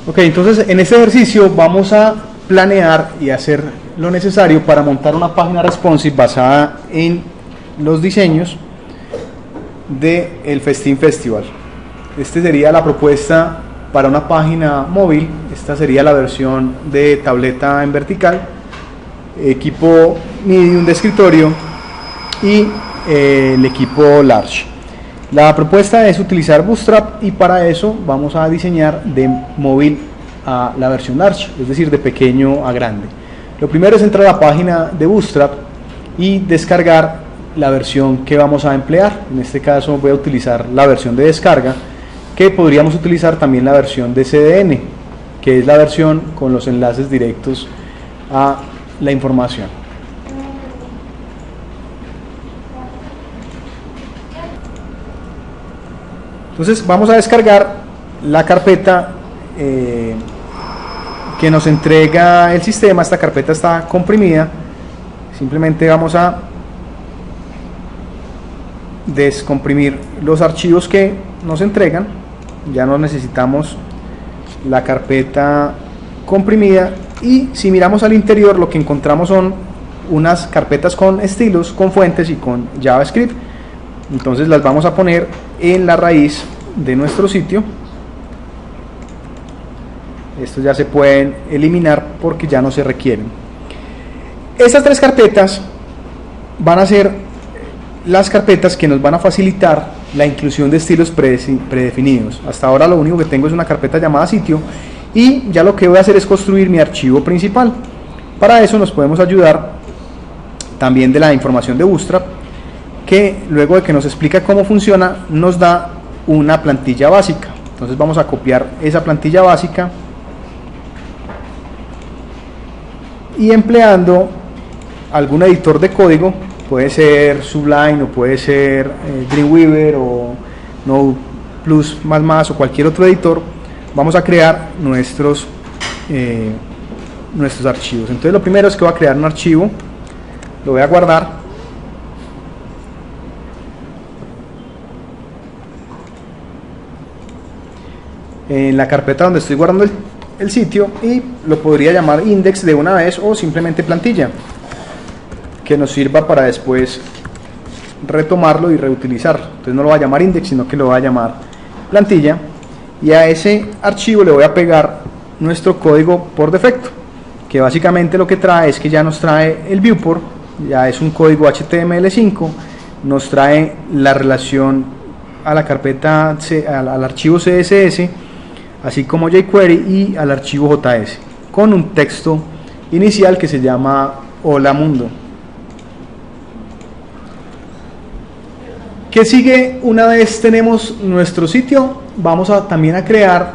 Ok, entonces en este ejercicio vamos a planear y hacer lo necesario para montar una página responsive basada en los diseños del Festín Festival. Esta sería la propuesta para una página móvil. Esta sería la versión de tableta en vertical, equipo medium de escritorio y el equipo large. La propuesta es utilizar Bootstrap y para eso vamos a diseñar de móvil a la versión large, es decir, de pequeño a grande. Lo primero es entrar a la página de Bootstrap y descargar la versión que vamos a emplear. En este caso voy a utilizar la versión de descarga, que podríamos utilizar también la versión de CDN, que es la versión con los enlaces directos a la información. Entonces vamos a descargar la carpeta que nos entrega el sistema. Esta carpeta está comprimida. Simplemente vamos a descomprimir los archivos que nos entregan. Ya no necesitamos la carpeta comprimida, y si miramos al interior lo que encontramos son unas carpetas con estilos, con fuentes y con JavaScript. Entonces las vamos a poner en la raíz de nuestro sitio. Estos ya se pueden eliminar porque ya no se requieren. Estas tres carpetas van a ser las carpetas que nos van a facilitar la inclusión de estilos predefinidos. Hasta ahora lo único que tengo es una carpeta llamada sitio, y ya lo que voy a hacer es construir mi archivo principal. Para eso nos podemos ayudar también de la información de Bootstrap, que luego de que nos explica cómo funciona nos da una plantilla básica. Entonces vamos a copiar esa plantilla básica y empleando algún editor de código, puede ser Sublime o puede ser Dreamweaver o Node++, o cualquier otro editor, vamos a crear nuestros archivos. Entonces lo primero es que voy a crear un archivo, lo voy a guardar. En la carpeta donde estoy guardando el sitio, y lo podría llamar index de una vez o simplemente plantilla, que nos sirva para después retomarlo y reutilizarlo. Entonces no lo voy a llamar index, sino que lo voy a llamar plantilla, y a ese archivo le voy a pegar nuestro código por defecto, que básicamente lo que trae es que ya nos trae el viewport, ya es un código HTML5, nos trae la relación a la carpeta, al archivo CSS, así como jQuery, y al archivo JS, con un texto inicial que se llama Hola Mundo. ¿Qué sigue una vez tenemos nuestro sitio? Vamos también a crear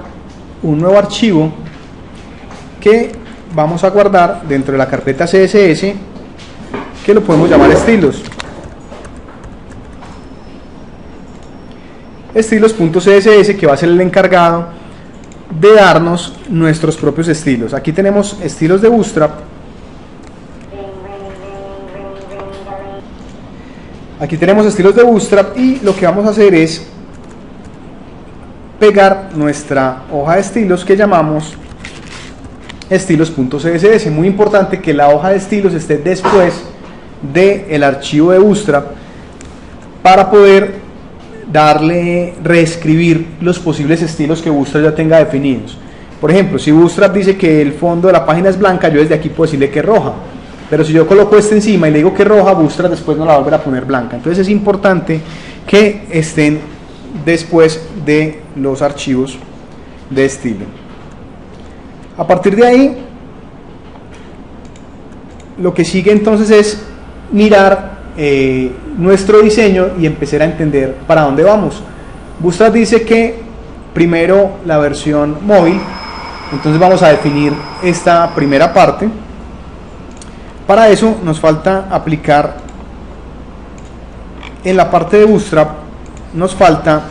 un nuevo archivo que vamos a guardar dentro de la carpeta CSS, que lo podemos llamar estilos. Estilos.css, que va a ser el encargado de darnos nuestros propios estilos. Aquí tenemos estilos de Bootstrap. Aquí tenemos estilos de Bootstrap, y lo que vamos a hacer es pegar nuestra hoja de estilos que llamamos estilos.css. Muy importante que la hoja de estilos esté después del archivo de Bootstrap para poder reescribir los posibles estilos que Bootstrap ya tenga definidos. Por ejemplo, si Bootstrap dice que el fondo de la página es blanca, yo desde aquí puedo decirle que es roja. Pero si yo coloco este encima y le digo que es roja, Bootstrap después no la va a volver a poner blanca. Entonces es importante que estén después de los archivos de estilo. A partir de ahí, lo que sigue entonces es mirar nuestro diseño y empezar a entender para dónde vamos. Bootstrap dice que primero la versión móvil, entonces vamos a definir esta primera parte. Para eso nos falta aplicar en la parte de Bootstrap, nos falta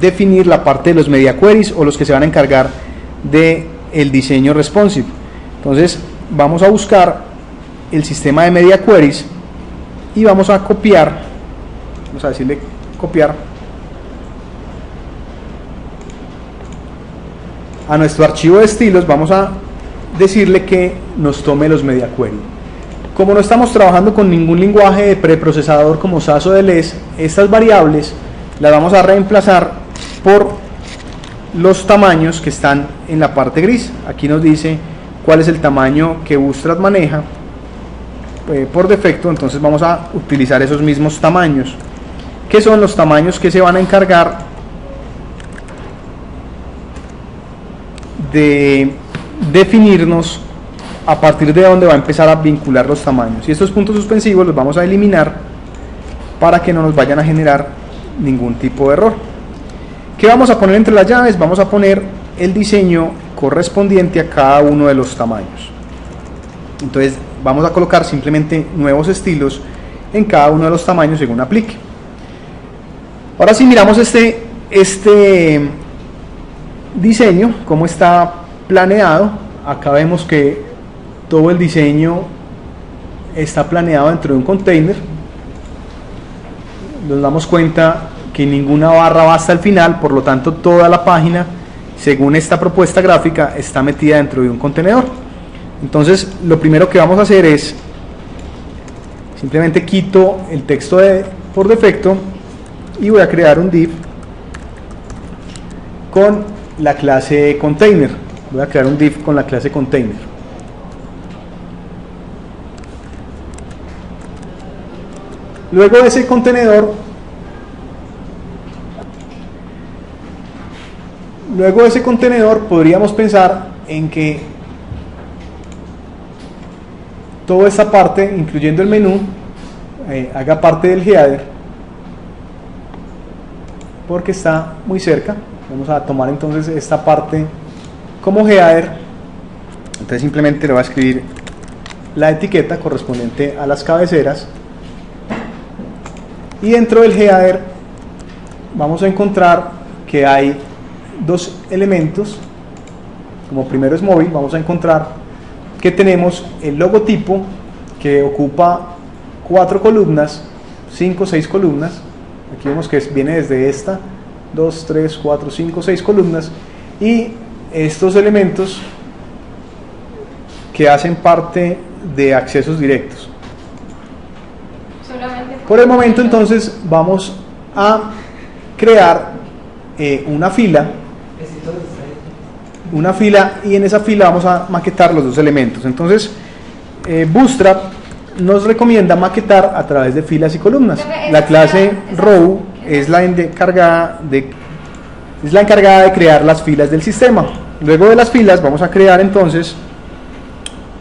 definir la parte de los media queries, o los que se van a encargar del diseño responsive. Entonces vamos a buscar el sistema de media queries y vamos a copiar, vamos a decirle copiar, a nuestro archivo de estilos vamos a decirle que nos tome los media query. Como no estamos trabajando con ningún lenguaje de preprocesador como SAS o DLS, estas variables las vamos a reemplazar por los tamaños que están en la parte gris. Aquí nos dice cuál es el tamaño que Bootstrap maneja por defecto, entonces vamos a utilizar esos mismos tamaños, que son los tamaños que se van a encargar de definirnos a partir de dónde va a empezar a vincular los tamaños. Y estos puntos suspensivos los vamos a eliminar para que no nos vayan a generar ningún tipo de error. ¿Qué vamos a poner entre las llaves? Vamos a poner el diseño correspondiente a cada uno de los tamaños. Entonces vamos a colocar simplemente nuevos estilos en cada uno de los tamaños según aplique. Ahora si miramos este diseño, cómo está planeado, acá vemos que todo el diseño está planeado dentro de un container. Nos damos cuenta que ninguna barra va hasta el final, por lo tanto toda la página, según esta propuesta gráfica, está metida dentro de un contenedor. Entonces lo primero que vamos a hacer es simplemente quito el texto por defecto y voy a crear un div con la clase container. Voy a crear un div con la clase container. Luego de ese contenedor, podríamos pensar en que toda esta parte, incluyendo el menú, haga parte del header, porque está muy cerca. Vamos a tomar entonces esta parte como header. Entonces simplemente le voy a escribir la etiqueta correspondiente a las cabeceras, y dentro del header vamos a encontrar que hay dos elementos. Como primero es móvil, vamos a encontrar que tenemos el logotipo, que ocupa 4 columnas, 5 o 6 columnas. Aquí vemos que viene desde esta, 2, 3, 4, 5, 6 columnas, y estos elementos que hacen parte de accesos directos. Por el momento entonces vamos a crear una fila, y en esa fila vamos a maquetar los dos elementos. Entonces Bootstrap nos recomienda maquetar a través de filas y columnas. La clase row es la encargada de crear las filas del sistema. Luego de las filas vamos a crear entonces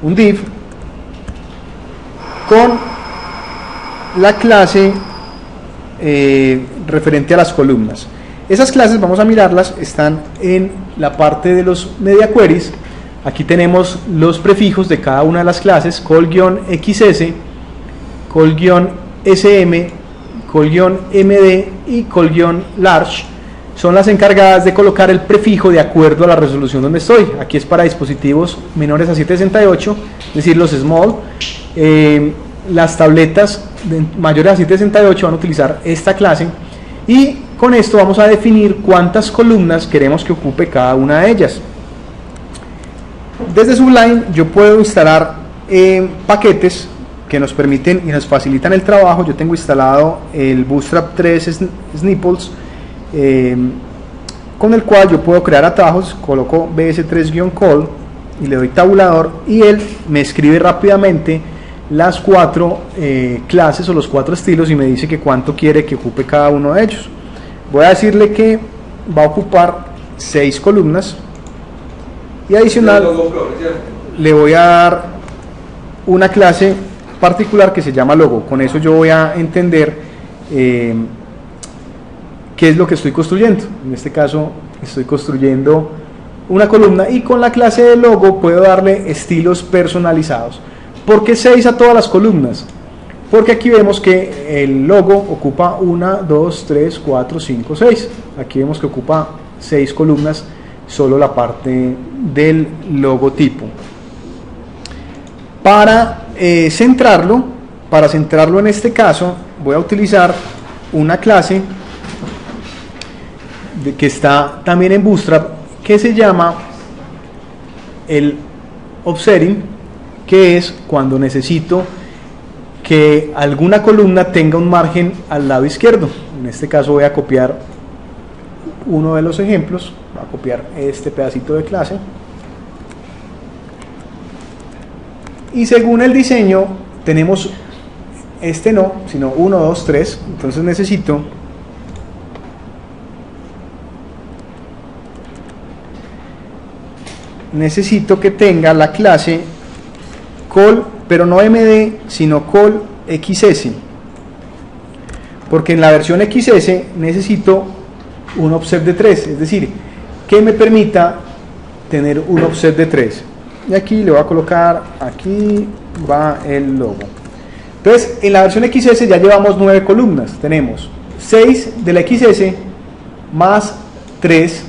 un div con la clase referente a las columnas. Esas clases, vamos a mirarlas, están en la parte de los media queries. Aquí tenemos los prefijos de cada una de las clases: col-xs, col-sm, col-md y col-large. Son las encargadas de colocar el prefijo de acuerdo a la resolución donde estoy. Aquí es para dispositivos menores a 768, es decir, los small. Las tabletas mayores a 768 van a utilizar esta clase, y con esto vamos a definir cuántas columnas queremos que ocupe cada una de ellas. Desde Sublime yo puedo instalar paquetes que nos permiten y nos facilitan el trabajo. Yo tengo instalado el Bootstrap 3 Snipples, con el cual yo puedo crear atajos. Coloco bs3-call y le doy tabulador, y él me escribe rápidamente las 4 clases o los 4 estilos y me dice que cuánto quiere que ocupe cada uno de ellos. Voy a decirle que va a ocupar 6 columnas, y adicional le voy a dar una clase particular que se llama logo. Con eso yo voy a entender qué es lo que estoy construyendo. En este caso estoy construyendo una columna, y con la clase de logo puedo darle estilos personalizados. ¿Por qué 6 a todas las columnas? Porque aquí vemos que el logo ocupa 1, 2, 3, 4, 5, 6. Aquí vemos que ocupa 6 columnas solo la parte del logotipo. Para centrarlo en este caso, voy a utilizar una clase que está también en Bootstrap, que se llama el offsetting, que es cuando necesito que alguna columna tenga un margen al lado izquierdo. En este caso voy a copiar uno de los ejemplos, voy a copiar este pedacito de clase, y según el diseño tenemos este no, sino 1, 2, 3, entonces necesito que tenga la clase call, pero no MD, sino call XS, porque en la versión XS necesito un offset de 3, es decir, que me permita tener un offset de 3. Y aquí le voy a colocar, aquí va el logo. Entonces, en la versión XS ya llevamos 9 columnas, tenemos 6 de la XS más 3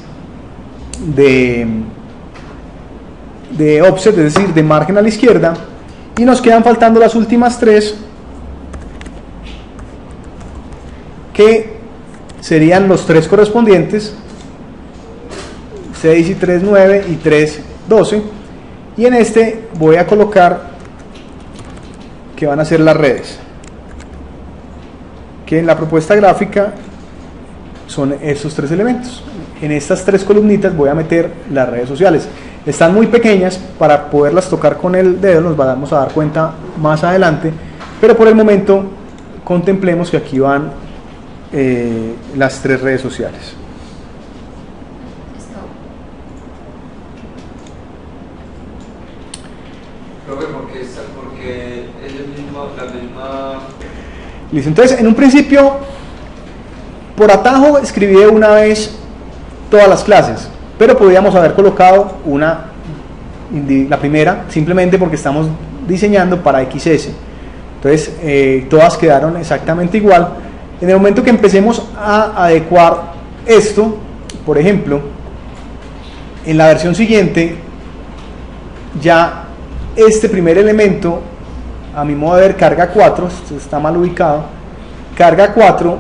de offset, es decir, de margen a la izquierda, y nos quedan faltando las últimas 3, que serían los 3 correspondientes, 6 y 3, 9 y 3, 12, y en este voy a colocar que van a ser las redes, que en la propuesta gráfica son esos 3 elementos. En estas 3 columnitas voy a meter las redes sociales. Están muy pequeñas para poderlas tocar con el dedo, nos vamos a dar cuenta más adelante, pero por el momento contemplemos que aquí van las 3 redes sociales. Porque es la misma... Listo, entonces en un principio por atajo escribí de una vez todas las clases, pero podríamos haber colocado la primera simplemente porque estamos diseñando para XS. Entonces todas quedaron exactamente igual. En el momento que empecemos a adecuar esto, por ejemplo, en la versión siguiente ya este primer elemento, a mi modo de ver, carga 4, esto está mal ubicado, carga 4,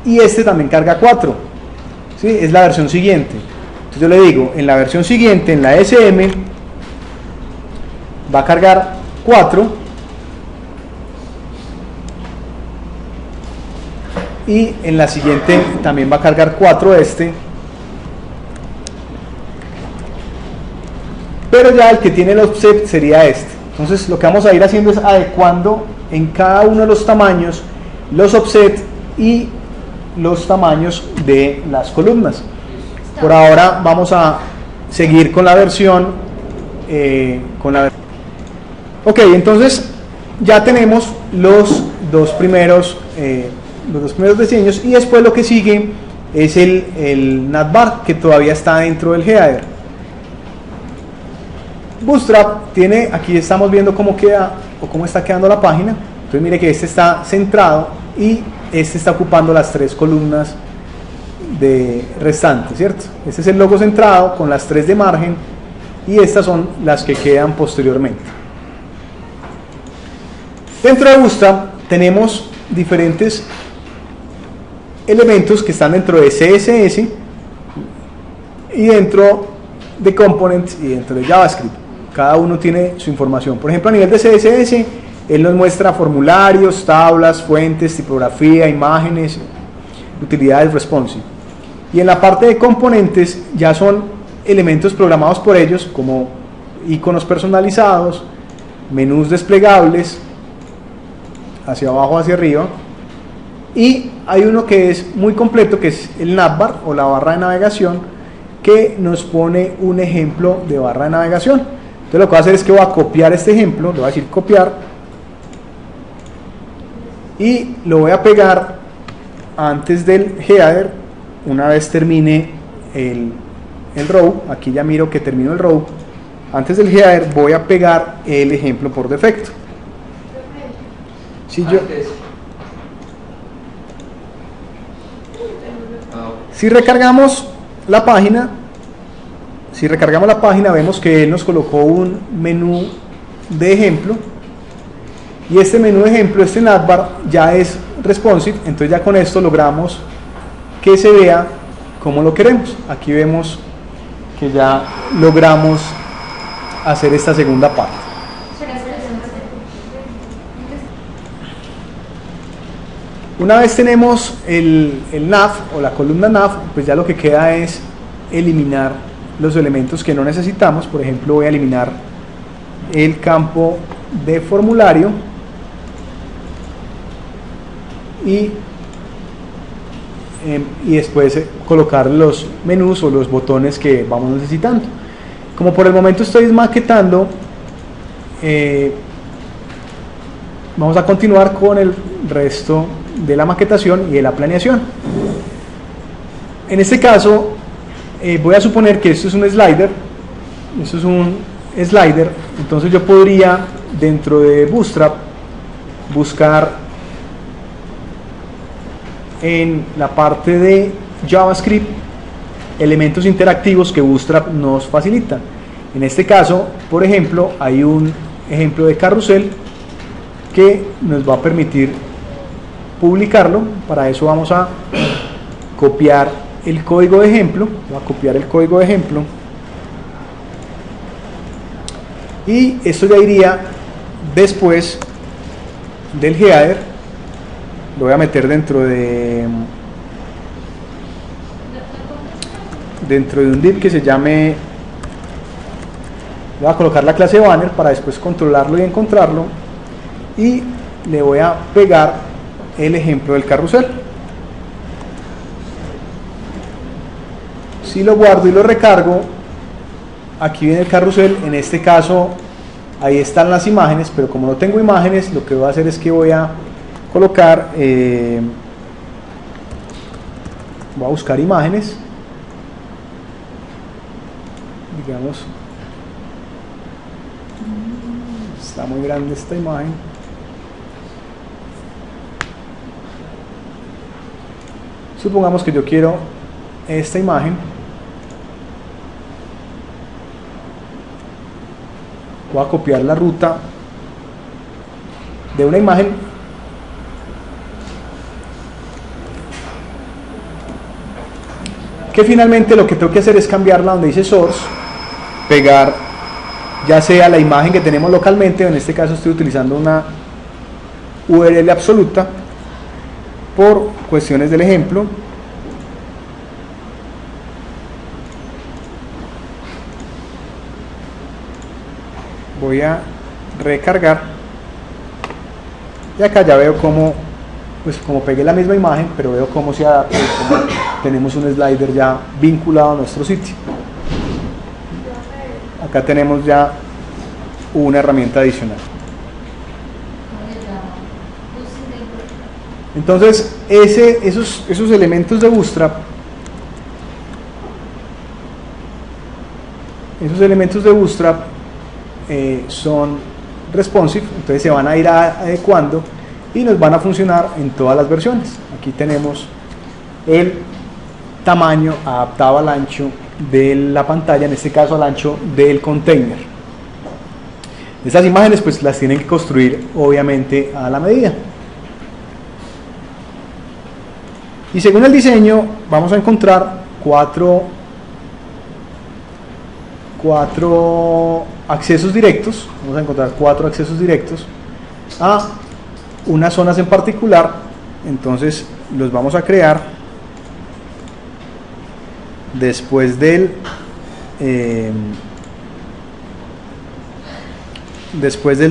y este también carga 4, ¿sí? Es la versión siguiente. Entonces yo le digo, en la versión siguiente, en la SM, va a cargar 4, y en la siguiente también va a cargar 4 pero ya el que tiene el offset sería este. Entonces lo que vamos a ir haciendo es adecuando en cada uno de los tamaños los offset y los tamaños de las columnas. Por ahora vamos a seguir con la versión ok, entonces ya tenemos los dos primeros diseños, y después lo que sigue es el navbar, que todavía está dentro del header. Bootstrap tiene, aquí estamos viendo cómo queda o cómo está quedando la página. Entonces mire que este está centrado y este está ocupando las 3 columnas restantes, ¿cierto? Este es el logo centrado con las 3 de margen, y estas son las que quedan posteriormente. Dentro de Bootstrap tenemos diferentes elementos que están dentro de CSS y dentro de Components y dentro de JavaScript. Cada uno tiene su información. Por ejemplo, a nivel de CSS, él nos muestra formularios, tablas, fuentes, tipografía, imágenes, utilidades responsive. Y en la parte de componentes ya son elementos programados por ellos, como iconos personalizados, menús desplegables, hacia abajo, hacia arriba. Y hay uno que es muy completo, que es el navbar o la barra de navegación, que nos pone un ejemplo de barra de navegación. Entonces lo que voy a hacer es que voy a copiar este ejemplo, le voy a decir copiar, y lo voy a pegar antes del header. Una vez termine el row, aquí ya miro que termino el row, antes del header voy a pegar el ejemplo por defecto. Si recargamos la página, vemos que él nos colocó un menú de ejemplo, y este menú de ejemplo, este navbar, ya es responsive. Entonces ya con esto logramos que se vea como lo queremos. Aquí vemos que ya logramos hacer esta segunda parte. Una vez tenemos el nav o la columna nav, pues ya lo que queda es eliminar los elementos que no necesitamos. Por ejemplo, voy a eliminar el campo de formulario y después colocar los menús o los botones que vamos necesitando. Como por el momento estoy maquetando, vamos a continuar con el resto de la maquetación y de la planeación. En este caso voy a suponer que esto es un slider. Entonces yo podría dentro de Bootstrap buscar en la parte de JavaScript elementos interactivos que Bootstrap nos facilita. En este caso, por ejemplo, hay un ejemplo de carrusel que nos va a permitir publicarlo. Para eso vamos a copiar el código de ejemplo. Voy a copiar el código de ejemplo y esto ya iría después del header. Lo voy a meter dentro de un div que se llame, voy a colocar la clase banner para después controlarlo y encontrarlo, y le voy a pegar el ejemplo del carrusel. Si lo guardo y lo recargo, aquí viene el carrusel. En este caso ahí están las imágenes, pero como no tengo imágenes, lo que voy a hacer es que voy a colocar, voy a buscar imágenes, digamos, está muy grande esta imagen. Supongamos que yo quiero esta imagen. Voy a copiar la ruta de una imagen que finalmente lo que tengo que hacer es cambiarla donde dice source, pegar ya sea la imagen que tenemos localmente, o en este caso estoy utilizando una URL absoluta por cuestiones del ejemplo. Voy a recargar y acá ya veo cómo, pues como pegué la misma imagen, pero veo cómo se adapta, cómo tenemos un slider ya vinculado a nuestro sitio. Acá tenemos ya una herramienta adicional. Entonces esos elementos de Bootstrap, son responsive, entonces se van a ir adecuando y nos van a funcionar en todas las versiones. Aquí tenemos el tamaño adaptado al ancho de la pantalla, en este caso al ancho del container. Estas imágenes pues las tienen que construir obviamente a la medida. Y según el diseño vamos a encontrar cuatro accesos directos. Vamos a encontrar 4 accesos directos a unas zonas en particular. Entonces los vamos a crear después del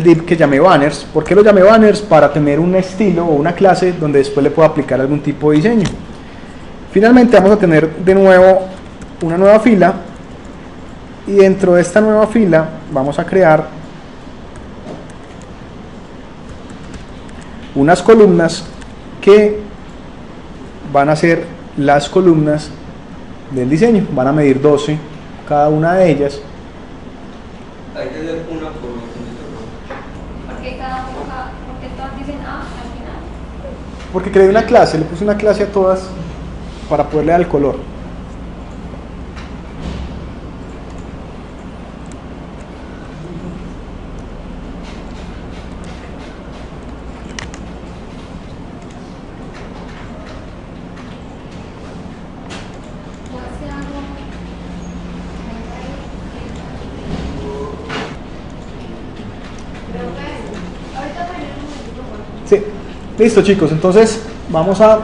div que llamé banners. ¿Por qué lo llamé banners? Para tener un estilo o una clase donde después le puedo aplicar algún tipo de diseño. Finalmente vamos a tener de nuevo una nueva fila, y dentro de esta nueva fila vamos a crear unas columnas que van a ser las columnas del diseño. Van a medir 12 cada una de ellas. Hay que hacer una por una. Porque todas dicen A al final. Porque creé una clase, le puse una clase a todas para poderle dar el color. Sí. Listo, chicos. Entonces vamos a